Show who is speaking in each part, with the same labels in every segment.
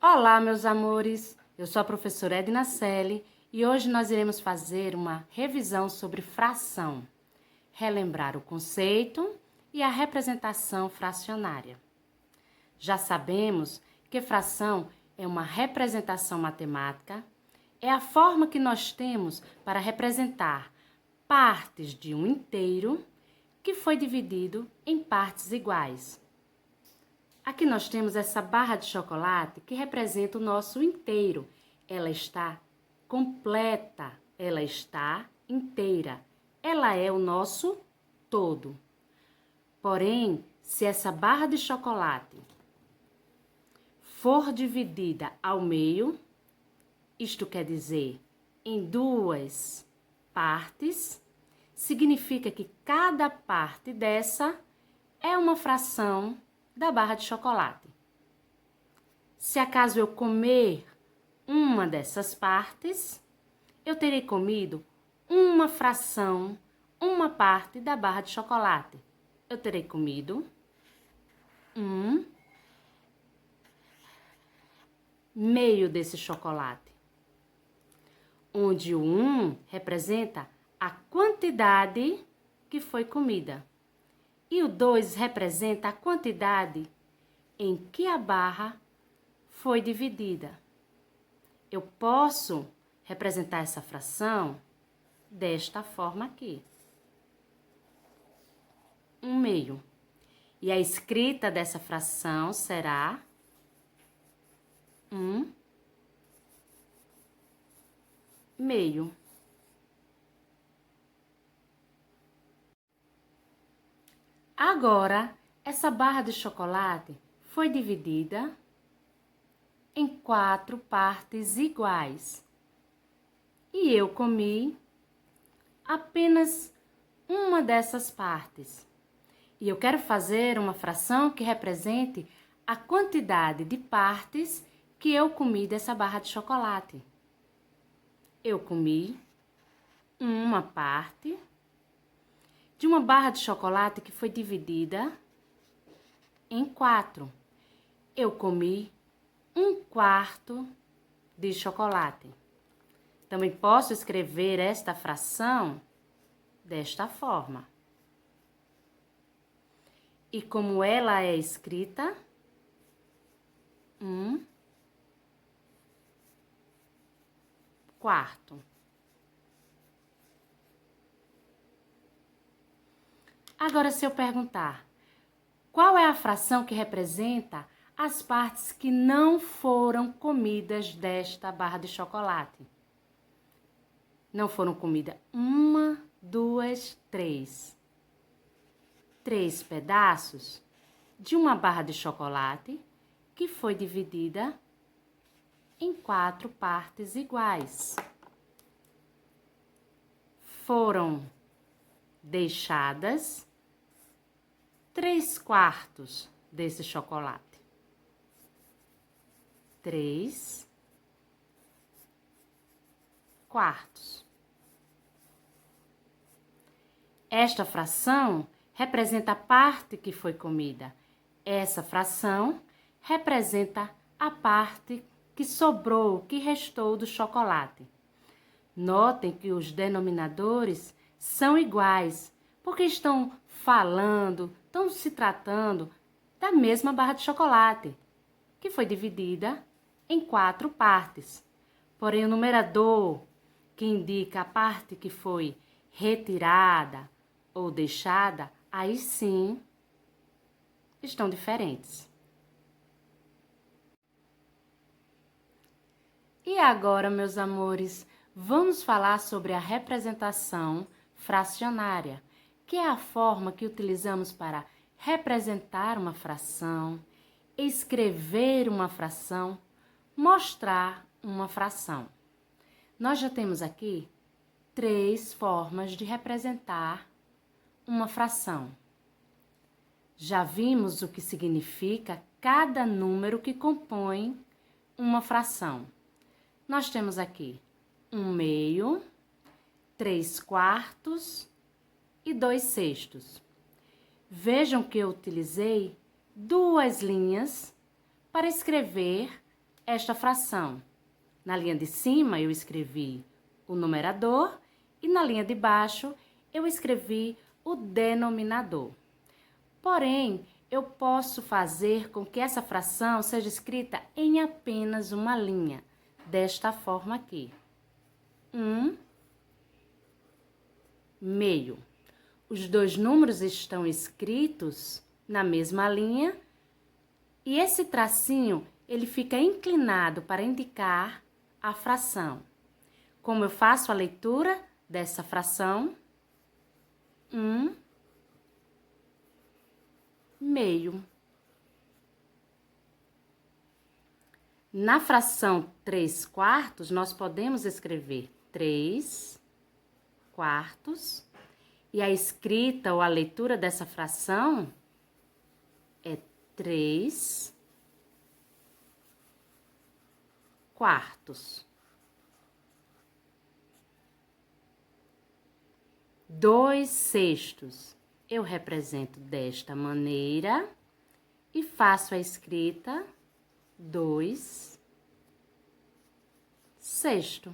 Speaker 1: Olá, meus amores! Eu sou a professora Edna Selle e hoje nós iremos fazer uma revisão sobre fração, relembrar o conceito e a representação fracionária. Já sabemos que fração é uma representação matemática, é a forma que nós temos para representar partes de um inteiro que foi dividido em partes iguais. Aqui nós temos essa barra de chocolate que representa o nosso inteiro. Ela está completa, ela está inteira. Ela é o nosso todo. Porém, se essa barra de chocolate for dividida ao meio, isto quer dizer em duas partes, significa que cada parte dessa é uma fração da barra de chocolate. Se acaso eu comer uma dessas partes, eu terei comido uma fração, uma parte da barra de chocolate. Eu terei comido meio desse chocolate, onde o 1 representa a quantidade que foi comida. E o 2 representa a quantidade em que a barra foi dividida. Eu posso representar essa fração desta forma aqui. 1/2. E a escrita dessa fração será 1/2. Agora, essa barra de chocolate foi dividida em 4 partes iguais. E eu comi apenas uma dessas partes. E eu quero fazer uma fração que represente a quantidade de partes que eu comi dessa barra de chocolate. Eu comi uma parte de uma barra de chocolate que foi dividida em 4. Eu comi 1/4 de chocolate. Também posso escrever esta fração desta forma. E como ela é escrita, 1/4. Agora, se eu perguntar, qual é a fração que representa as partes que não foram comidas desta barra de chocolate? Não foram comidas 1, 2, 3. 3 pedaços de uma barra de chocolate que foi dividida em 4 partes iguais. Foram deixadas 3/4 desse chocolate. 3/4. Esta fração representa a parte que foi comida. Essa fração representa a parte que sobrou, que restou do chocolate. Notem que os denominadores são iguais, porque estão falando, estão se tratando da mesma barra de chocolate, que foi dividida em 4 partes. Porém, o numerador, que indica a parte que foi retirada ou deixada, aí sim estão diferentes. E agora, meus amores, vamos falar sobre a representação fracionária, que é a forma que utilizamos para representar uma fração, escrever uma fração, mostrar uma fração. Nós já temos aqui 3 formas de representar uma fração. Já vimos o que significa cada número que compõe uma fração. Nós temos aqui 1/2, 3/4 e 2/6. Vejam que eu utilizei 2 linhas para escrever esta fração. Na linha de cima, eu escrevi o numerador e na linha de baixo, eu escrevi o denominador. Porém, eu posso fazer com que essa fração seja escrita em apenas uma linha, desta forma aqui. 1/2. Os dois números estão escritos na mesma linha e esse tracinho, ele fica inclinado para indicar a fração. Como eu faço a leitura dessa fração? 1/2. Na fração 3/4, nós podemos escrever 3/4. E a escrita ou a leitura dessa fração é 3/4. 2/6. Eu represento desta maneira e faço a escrita 2/6.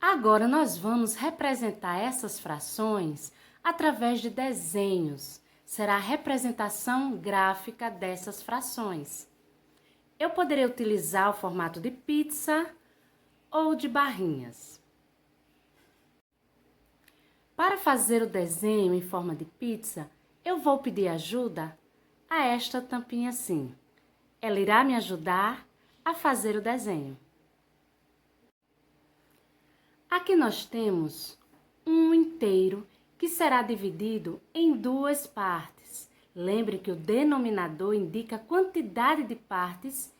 Speaker 1: Agora, nós vamos representar essas frações através de desenhos. Será a representação gráfica dessas frações. Eu poderia utilizar o formato de pizza ou de barrinhas. Para fazer o desenho em forma de pizza, eu vou pedir ajuda a esta tampinha assim. Ela irá me ajudar a fazer o desenho. Aqui nós temos um inteiro que será dividido em duas partes. Lembre que o denominador indica a quantidade de partes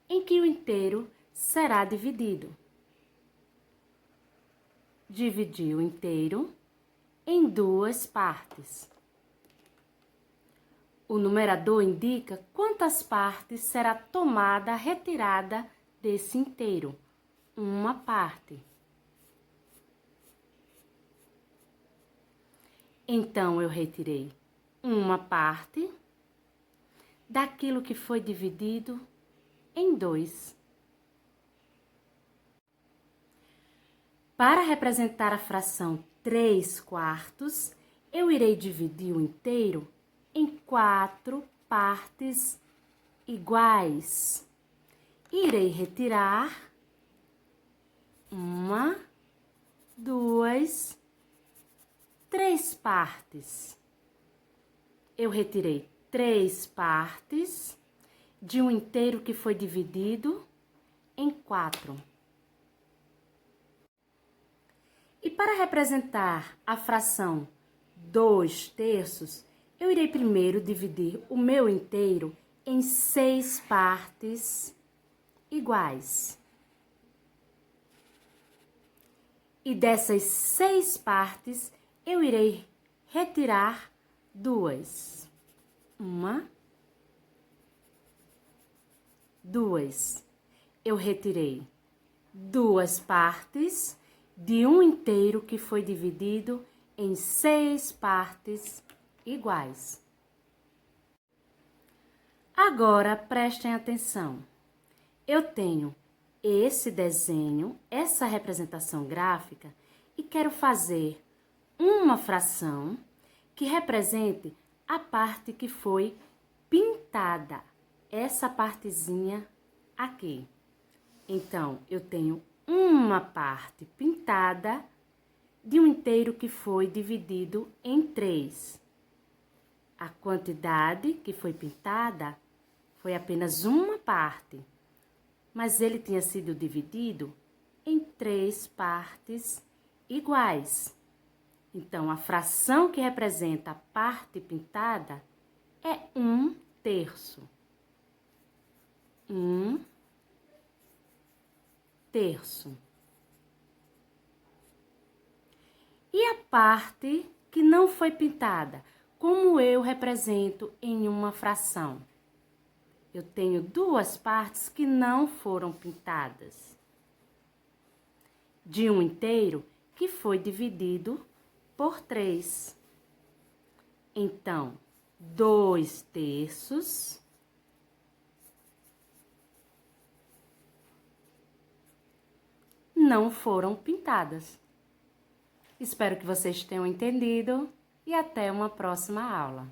Speaker 1: em que o inteiro será dividido. Dividi o inteiro em duas partes. O numerador indica quantas partes será tomada, retirada desse inteiro. Uma parte. Então, eu retirei uma parte daquilo que foi dividido em 2. Para representar a fração 3/4, eu irei dividir o inteiro em 4 partes iguais. Irei retirar 1, 2, 3 partes. Eu retirei 3 partes de um inteiro que foi dividido em 4. E para representar a fração 2/3, eu irei primeiro dividir o meu inteiro em 6 partes iguais. E dessas 6 partes, eu irei retirar 2. 1, 2. Eu retirei 2 partes de um inteiro que foi dividido em 6 partes iguais. Agora, prestem atenção. Eu tenho esse desenho, essa representação gráfica, e quero fazer uma fração que represente a parte que foi pintada, essa partezinha aqui. Então, eu tenho uma parte pintada de um inteiro que foi dividido em 3. A quantidade que foi pintada foi apenas uma parte, mas ele tinha sido dividido em 3 partes iguais. Então, a fração que representa a parte pintada é 1/3. 1/3. E a parte que não foi pintada, como eu represento em uma fração? Eu tenho 2 partes que não foram pintadas. De um inteiro que foi dividido por 3. Então, 2/3 não foram pintadas. Espero que vocês tenham entendido e até uma próxima aula.